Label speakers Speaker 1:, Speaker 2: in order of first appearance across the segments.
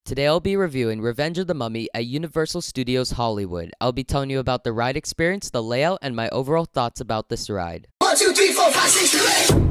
Speaker 1: Today I'll be reviewing Revenge of the Mummy at Universal Studios Hollywood. I'll be telling you about the ride experience, the layout, and my overall thoughts about this ride.
Speaker 2: 1, 2, 3, 4, 5, 6, 7, 8.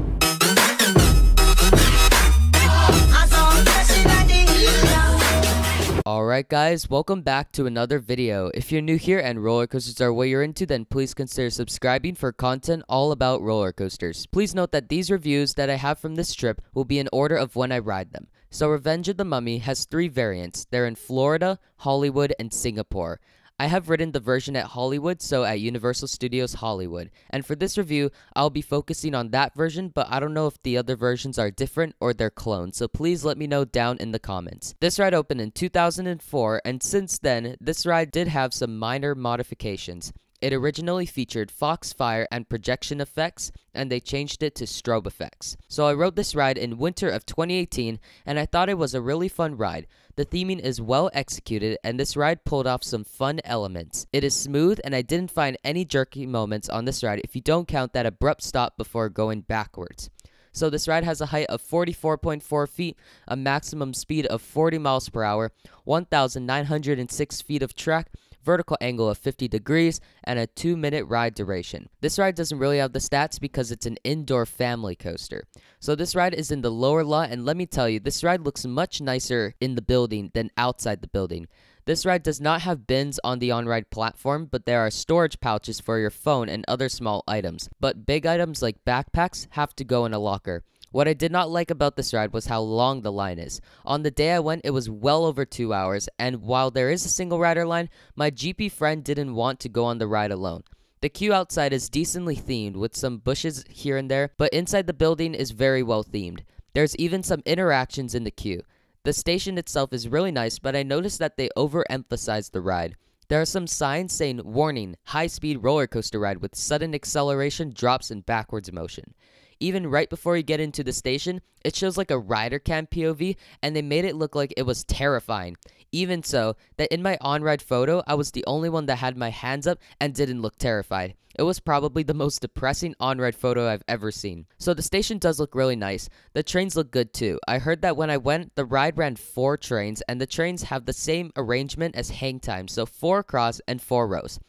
Speaker 1: Alright guys, welcome back to another video. If you're new here and roller coasters are what you're into, then please consider subscribing for content all about roller coasters. Please note that these reviews that I have from this trip will be in order of when I ride them. So Revenge of the Mummy has 3 variants. They're in Florida, Hollywood, and Singapore. I have ridden the version at Hollywood, so at Universal Studios Hollywood. And for this review, I'll be focusing on that version, but I don't know if the other versions are different or they're clones, so please let me know down in the comments. This ride opened in 2004, and since then, this ride did have some minor modifications. It originally featured foxfire and projection effects, and they changed it to strobe effects. So I rode this ride in winter of 2018, and I thought it was a really fun ride. The theming is well executed, and this ride pulled off some fun elements. It is smooth, and I didn't find any jerky moments on this ride if you don't count that abrupt stop before going backwards. So this ride has a height of 44.4 feet, a maximum speed of 40 miles per hour, 1,906 feet of track, vertical angle of 50 degrees, and a 2-minute ride duration. This ride doesn't really have the stats because it's an indoor family coaster. So this ride is in the lower lot, and let me tell you, this ride looks much nicer in the building than outside the building. This ride does not have bins on the on-ride platform, but there are storage pouches for your phone and other small items. But big items like backpacks have to go in a locker. What I did not like about this ride was how long the line is. On the day I went, it was well over 2 hours, and while there is a single rider line, my GP friend didn't want to go on the ride alone. The queue outside is decently themed with some bushes here and there, but inside the building is very well themed. There's even some interactions in the queue. The station itself is really nice, but I noticed that they overemphasized the ride. There are some signs saying, "Warning, high-speed roller coaster ride with sudden acceleration, drops, and backwards motion." Even right before you get into the station, it shows like a rider cam POV, and they made it look like it was terrifying. Even so, that in my on-ride photo, I was the only one that had my hands up and didn't look terrified. It was probably the most depressing on-ride photo I've ever seen. So the station does look really nice. The trains look good too. I heard that when I went, the ride ran 4 trains, and the trains have the same arrangement as hang time, so 4 across and 4 rows.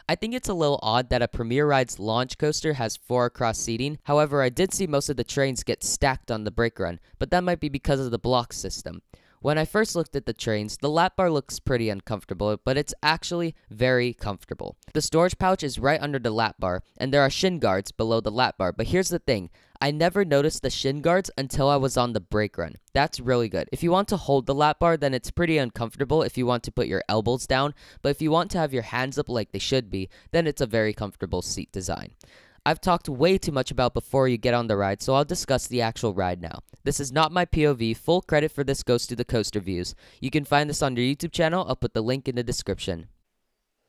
Speaker 1: I think it's a little odd that a Premier Rides launch coaster has 4 across seating. However, I did see most of the trains get stacked on the brake run, but that might be because of the block system. When I first looked at the trains, the lap bar looks pretty uncomfortable, but it's actually very comfortable. The storage pouch is right under the lap bar, and there are shin guards below the lap bar, but here's the thing. I never noticed the shin guards until I was on the brake run. That's really good. If you want to hold the lap bar, then it's pretty uncomfortable if you want to put your elbows down, but if you want to have your hands up like they should be, then it's a very comfortable seat design. I've talked way too much about before you get on the ride, so I'll discuss the actual ride now. This is not my POV. Full credit for this goes to the coaster views. You can find this on your YouTube channel. I'll put the link in the description.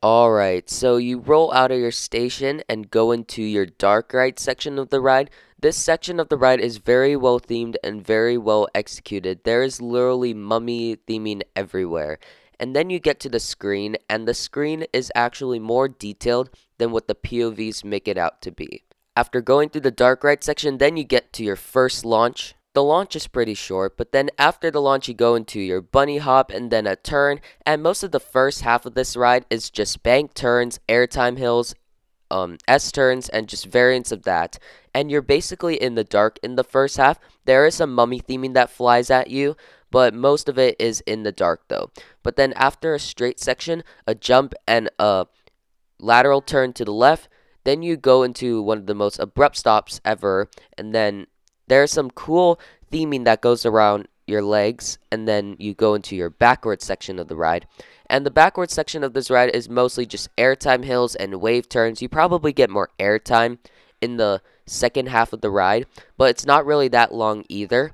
Speaker 1: Alright, so you roll out of your station and go into your dark ride section of the ride. This section of the ride is very well themed and very well executed. There is literally mummy theming everywhere. And then you get to the screen, and the screen is actually more detailed than what the POVs make it out to be. After going through the dark ride section, then you get to your first launch. The launch is pretty short, but then after the launch you go into your bunny hop and then a turn, and most of the first half of this ride is just bank turns, airtime hills, S-turns, and just variants of that. And you're basically in the dark in the first half. There is some mummy theming that flies at you, but most of it is in the dark though. But then after a straight section, a jump, and a lateral turn to the left, then you go into one of the most abrupt stops ever, and then there's some cool theming that goes around your legs, and then you go into your backwards section of the ride. And the backwards section of this ride is mostly just airtime hills and wave turns. You probably get more airtime in the second half of the ride, but it's not really that long either.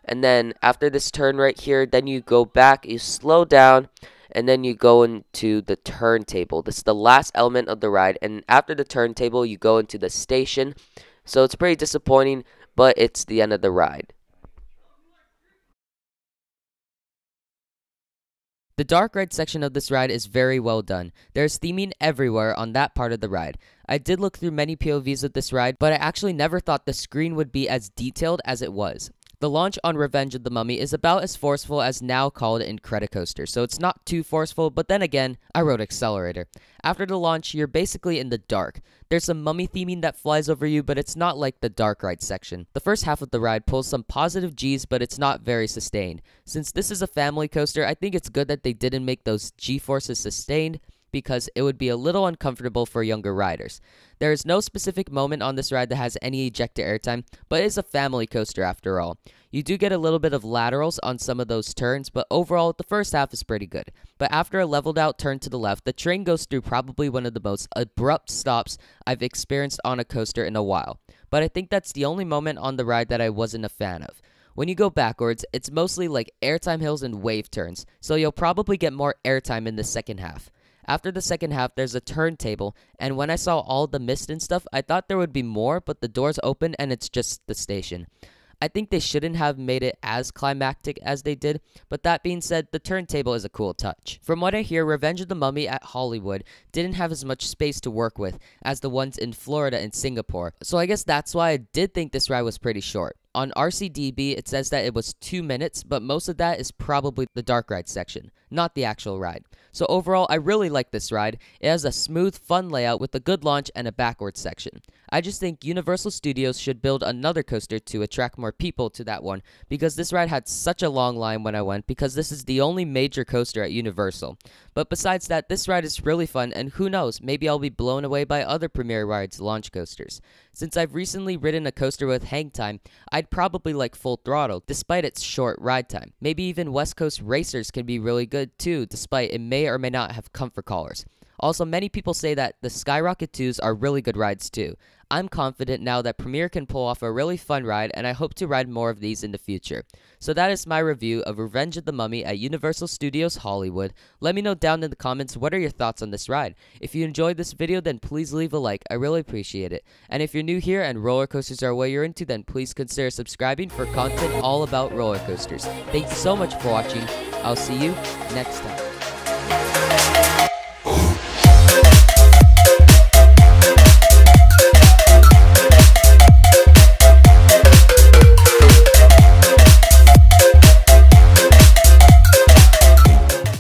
Speaker 1: And then after this turn right here, then you go back, you slow down, and then you go into the turntable. This is the last element of the ride, and after the turntable, you go into the station. So it's pretty disappointing, but it's the end of the ride. The dark ride section of this ride is very well done. There's theming everywhere on that part of the ride. I did look through many POVs of this ride, but I actually never thought the screen would be as detailed as it was. The launch on Revenge of the Mummy is about as forceful as now called Incredicoaster, so it's not too forceful, but then again, I wrote Accelerator. After the launch, you're basically in the dark. There's some mummy theming that flies over you, but it's not like the dark ride section. The first half of the ride pulls some positive G's, but it's not very sustained. Since this is a family coaster, I think it's good that they didn't make those G-forces sustained, because it would be a little uncomfortable for younger riders. There is no specific moment on this ride that has any ejector airtime, but it is a family coaster after all. You do get a little bit of laterals on some of those turns, but overall, the first half is pretty good. But after a leveled out turn to the left, the train goes through probably one of the most abrupt stops I've experienced on a coaster in a while. But I think that's the only moment on the ride that I wasn't a fan of. When you go backwards, it's mostly like airtime hills and wave turns, so you'll probably get more airtime in the second half. After the second half, there's a turntable, and when I saw all the mist and stuff, I thought there would be more, but the doors open and it's just the station. I think they shouldn't have made it as climactic as they did, but that being said, the turntable is a cool touch. From what I hear, Revenge of the Mummy at Hollywood didn't have as much space to work with as the ones in Florida and Singapore, so I guess that's why I did think this ride was pretty short. On RCDB, it says that it was 2 minutes, but most of that is probably the dark ride section, not the actual ride. So overall, I really like this ride. It has a smooth, fun layout with a good launch and a backwards section. I just think Universal Studios should build another coaster to attract more people to that one, because this ride had such a long line when I went, because this is the only major coaster at Universal. But besides that, this ride is really fun, and who knows, maybe I'll be blown away by other Premier Rides launch coasters. Since I've recently ridden a coaster with hang time, I'd probably like Full Throttle, despite its short ride time. Maybe even West Coast Racers can be really good too, despite it may or may not have comfort collars. Also, many people say that the Skyrocket 2s are really good rides too. I'm confident now that Premier can pull off a really fun ride, and I hope to ride more of these in the future. So that is my review of Revenge of the Mummy at Universal Studios Hollywood. Let me know down in the comments what are your thoughts on this ride. If you enjoyed this video, then please leave a like. I really appreciate it. And if you're new here and roller coasters are what you're into, then please consider subscribing for content all about roller coasters. Thank you so much for watching. I'll see you next time.